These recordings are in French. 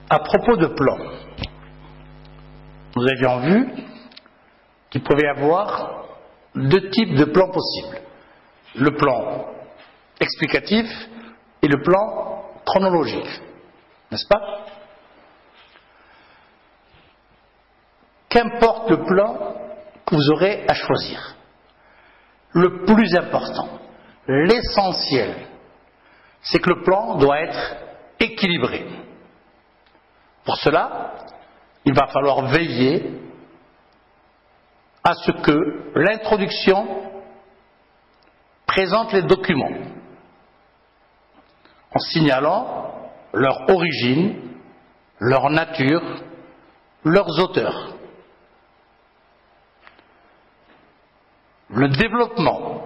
À propos de plans, nous avions vu qu'il pouvait y avoir deux types de plans possibles. Le plan explicatif et le plan chronologique. N'est-ce pas? Qu'importe le plan que vous aurez à choisir, le plus important, l'essentiel, c'est que le plan doit être équilibré. Pour cela, il va falloir veiller à ce que l'introduction présente les documents en signalant leur origine, leur nature, leurs auteurs. Le développement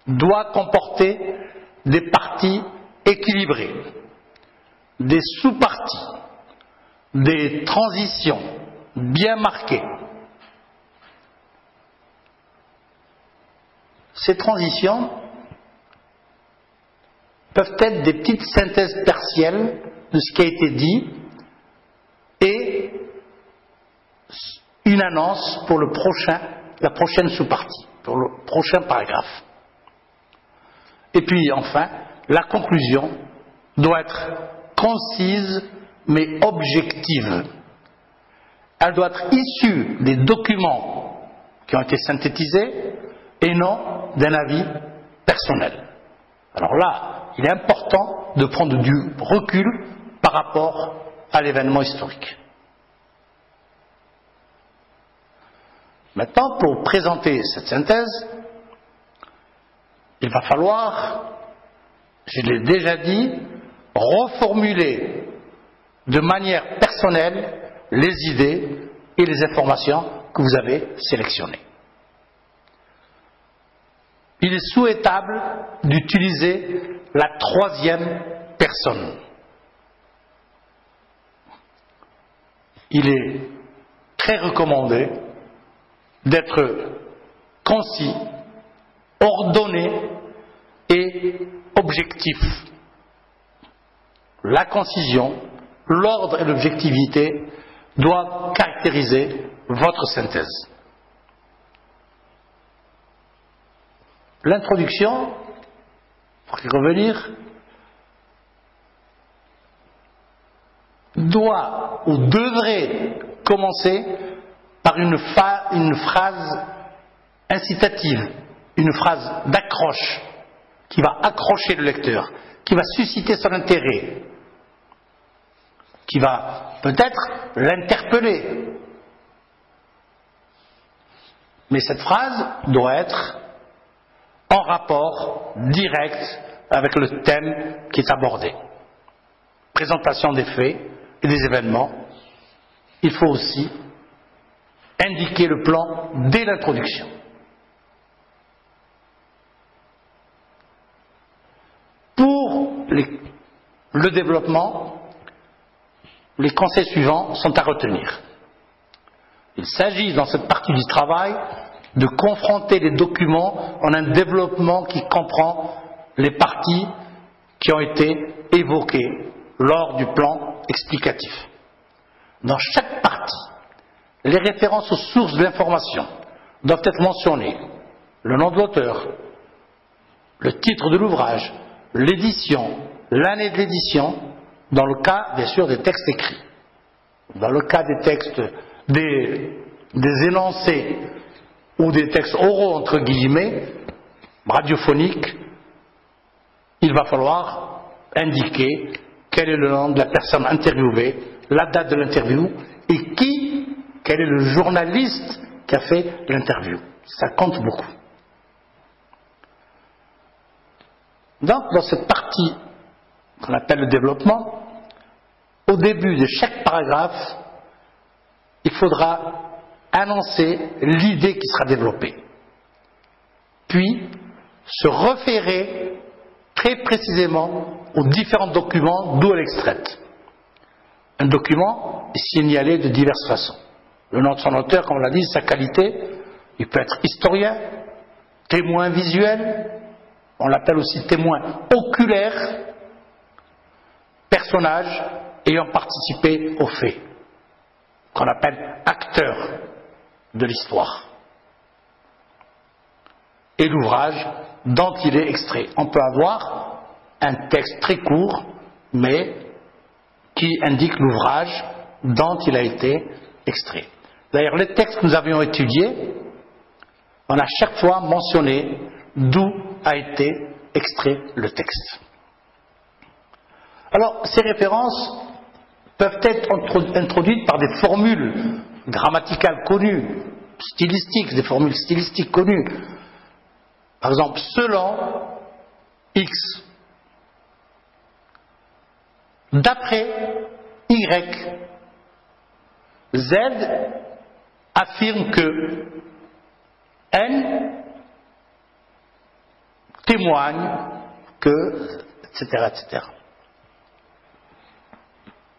doit comporter des parties équilibrées, des sous-parties, des transitions bien marquées. Ces transitions peuvent être des petites synthèses partielles de ce qui a été dit et une annonce pour la prochaine sous-partie, pour le prochain paragraphe. Et puis enfin, la conclusion doit être concise mais objective. Elle doit être issue des documents qui ont été synthétisés et non d'un avis personnel. Alors là, il est important de prendre du recul par rapport à l'événement historique. Maintenant, pour présenter cette synthèse, il va falloir, je l'ai déjà dit, reformuler de manière personnelle les idées et les informations que vous avez sélectionnées. Il est souhaitable d'utiliser la troisième personne. Il est très recommandé d'être concis, ordonné et objectif. La concision, l'ordre et l'objectivité doivent caractériser votre synthèse. L'introduction, pour y revenir, doit ou devrait commencer par une phrase incitative, une phrase d'accroche, qui va accrocher le lecteur, qui va susciter son intérêt, qui va peut-être l'interpeller. Mais cette phrase doit être en rapport direct avec le thème qui est abordé. Présentation des faits et des événements. Il faut aussi indiquer le plan dès l'introduction. Pour le développement, les conseils suivants sont à retenir. Il s'agit dans cette partie du travail de confronter les documents en un développement qui comprend les parties qui ont été évoquées lors du plan explicatif. Dans chaque partie, les références aux sources de l'information doivent être mentionnées. Le nom de l'auteur, le titre de l'ouvrage, l'édition, l'année de l'édition, dans le cas, bien sûr, des textes écrits. Dans le cas des textes, des énoncés ou des textes oraux, entre guillemets, radiophoniques, il va falloir indiquer quel est le nom de la personne interviewée, la date de l'interview et quel est le journaliste qui a fait l'interview. Ça compte beaucoup. Donc, dans cette partie qu'on appelle le développement, au début de chaque paragraphe, il faudra annoncer l'idée qui sera développée. Puis, se référer très précisément aux différents documents d'où elle est extraite. Un document est signalé de diverses façons. Le nom de son auteur, comme on l'a dit, sa qualité, il peut être historien, témoin visuel, on l'appelle aussi témoin oculaire, personnage, ayant participé aux faits, qu'on appelle acteurs de l'histoire, et l'ouvrage dont il est extrait. On peut avoir un texte très court, mais qui indique l'ouvrage dont il a été extrait. D'ailleurs, les textes que nous avions étudiés, on a chaque fois mentionné d'où a été extrait le texte. Alors, ces références peuvent être introduites par des formules grammaticales connues, stylistiques, des formules stylistiques connues. Par exemple, selon X, d'après Y, Z affirme que N témoigne que, etc., etc.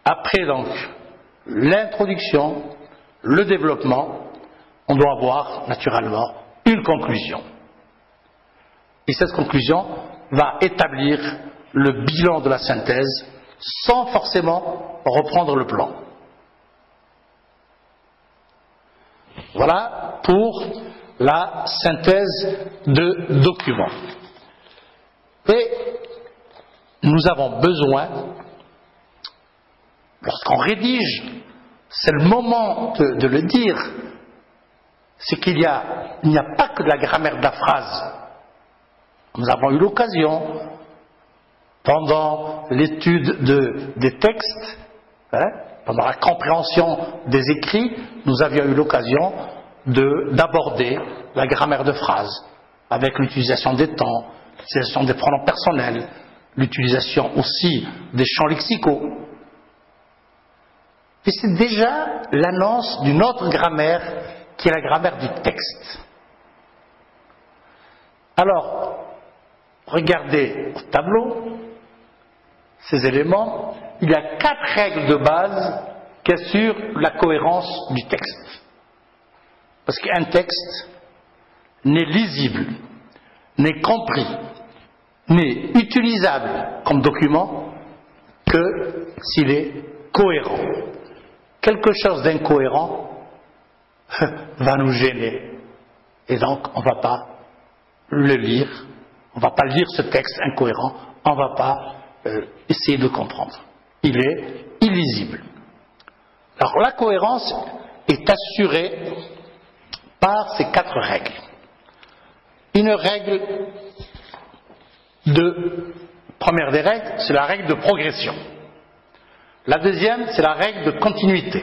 Après donc l'introduction, le développement, on doit avoir naturellement une conclusion. Et cette conclusion va établir le bilan de la synthèse sans forcément reprendre le plan. Voilà pour la synthèse de documents. Et nous avons besoin, lorsqu'on rédige, c'est le moment de le dire, c'est qu'il n'y a pas que de la grammaire de la phrase. Nous avons eu l'occasion, pendant l'étude des textes, pendant la compréhension des écrits, nous avions eu l'occasion d'aborder la grammaire de phrase, avec l'utilisation des temps, l'utilisation des pronoms personnels, l'utilisation aussi des champs lexicaux. Et c'est déjà l'annonce d'une autre grammaire qui est la grammaire du texte. Alors, regardez au tableau ces éléments. Il y a 4 règles de base qui assurent la cohérence du texte. Parce qu'un texte n'est lisible, n'est compris, n'est utilisable comme document que s'il est cohérent. Quelque chose d'incohérent va nous gêner. Et donc, on ne va pas le lire, on ne va pas lire ce texte incohérent, on ne va pas essayer de comprendre. Il est illisible. Alors, la cohérence est assurée par ces 4 règles. Une règle première des règles, c'est la règle de progression. La deuxième, c'est la règle de continuité.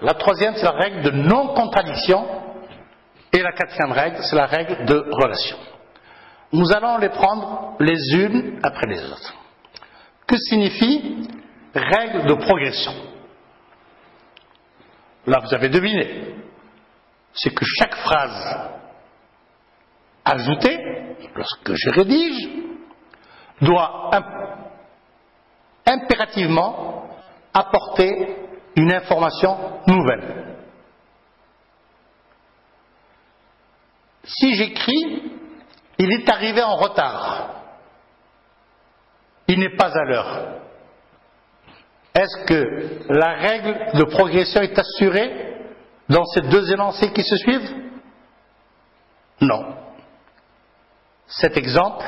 La troisième, c'est la règle de non-contradiction. Et la 4e règle, c'est la règle de relation. Nous allons les prendre les unes après les autres. Que signifie règle de progression? Là, vous avez deviné. C'est que chaque phrase ajoutée, lorsque je rédige, doit impérativement apporter une information nouvelle. Si j'écris, il est arrivé en retard, il n'est pas à l'heure. Est-ce que la règle de progression est assurée dans ces 2 énoncés qui se suivent? Non. Cet exemple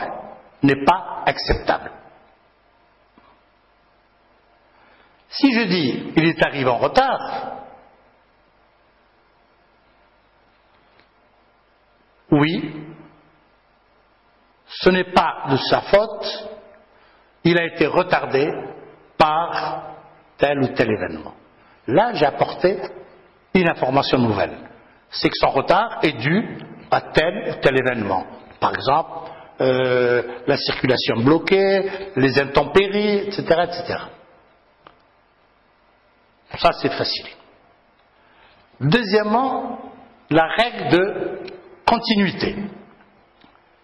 n'est pas acceptable. Si je dis il est arrivé en retard, oui, ce n'est pas de sa faute, il a été retardé par tel ou tel événement. Là, j'ai apporté une information nouvelle. C'est que son retard est dû à tel ou tel événement. Par exemple, la circulation bloquée, les intempéries, etc., etc. Ça, c'est facile. Deuxièmement, la règle de continuité.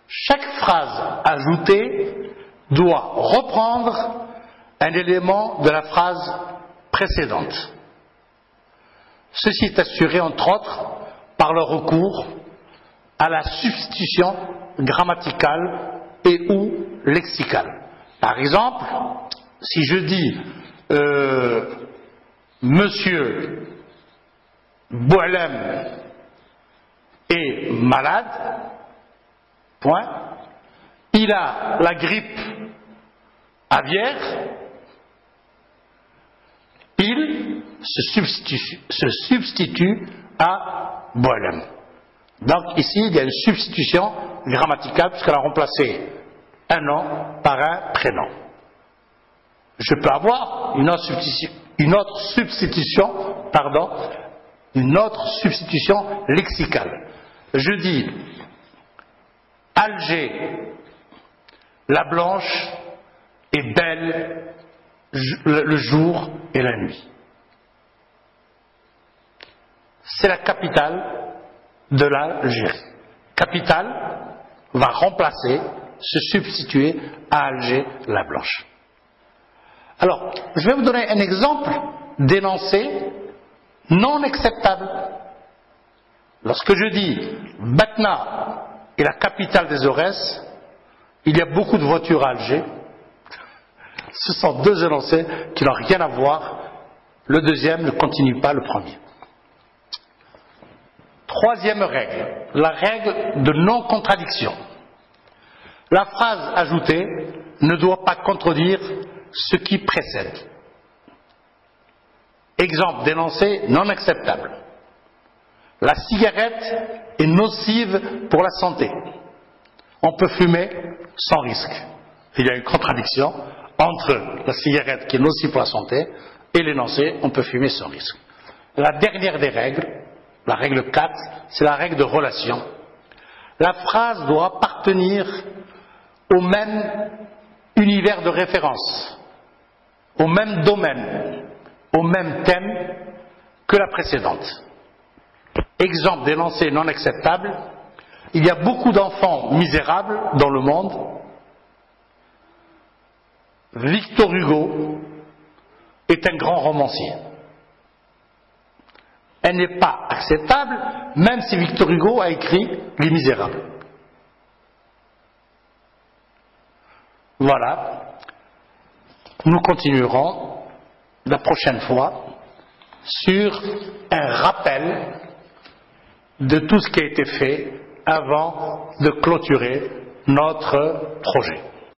Chaque phrase ajoutée doit reprendre un élément de la phrase précédente. Ceci est assuré, entre autres, par le recours à la substitution grammaticale et ou lexicale. Par exemple, si je dis Monsieur Boualem est malade, point. Il a la grippe aviaire, il se substitue à Boualem. Donc ici, il y a une substitution grammaticale puisqu'elle a remplacé un nom par un prénom. Je peux avoir une autre substitution lexicale. Je dis Alger, la blanche est belle le jour et la nuit. C'est la capitale de l'Algérie. Capitale va remplacer, se substituer à Alger, la blanche. Alors, je vais vous donner un exemple d'énoncé non acceptable. Lorsque je dis Batna est la capitale des Aurès, il y a beaucoup de voitures à Alger. Ce sont deux énoncés qui n'ont rien à voir. Le deuxième ne continue pas le premier. Troisième règle, la règle de non-contradiction. La phrase ajoutée ne doit pas contredire ce qui précède. Exemple d'énoncé non acceptable. La cigarette est nocive pour la santé. On peut fumer sans risque. Il y a une contradiction entre la cigarette qui est nocive pour la santé et l'énoncé on peut fumer sans risque. La dernière des règles, la règle 4, c'est la règle de relation. La phrase doit appartenir au même univers de référence, au même domaine, au même thème que la précédente. Exemple d'énoncé non acceptable, il y a beaucoup d'enfants misérables dans le monde. Victor Hugo est un grand romancier. Elle n'est pas acceptable, même si Victor Hugo a écrit Les Misérables. Voilà. Nous continuerons la prochaine fois sur un rappel de tout ce qui a été fait avant de clôturer notre projet.